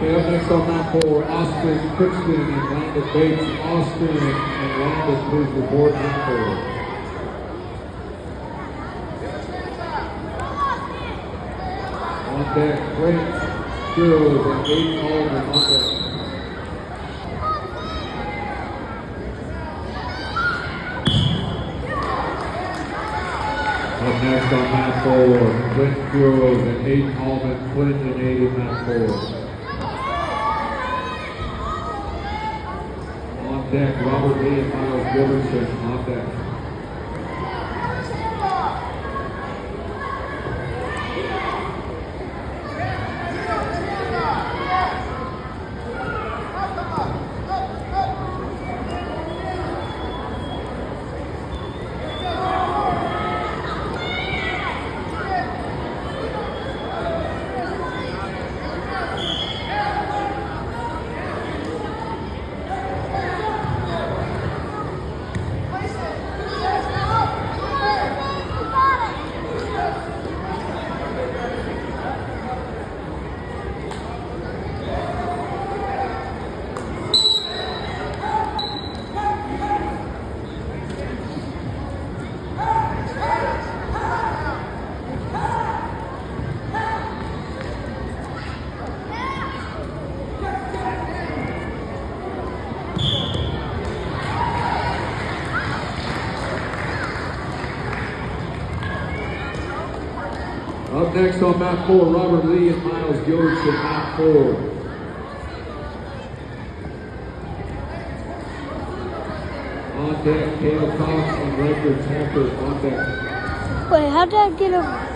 Okay, up next on mat 4, Austin Crookston and Landon Bates. Austin and Landon, please report mat 4. On deck, Brent Squirrels and Aiden Allman on deck. Up next on mat 4, Clint Squirrels and Aiden Allman. Clint and Aiden, mat 4. On deck, Robert Lee and Miles Gilbertson on deck. Up next on mat 4, Robert Lee and Miles Gilbertson, mat 4. On deck, Cale Cox and Redford Tamper on deck. Wait, how did I get over?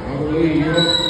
Robert Lee, you're up.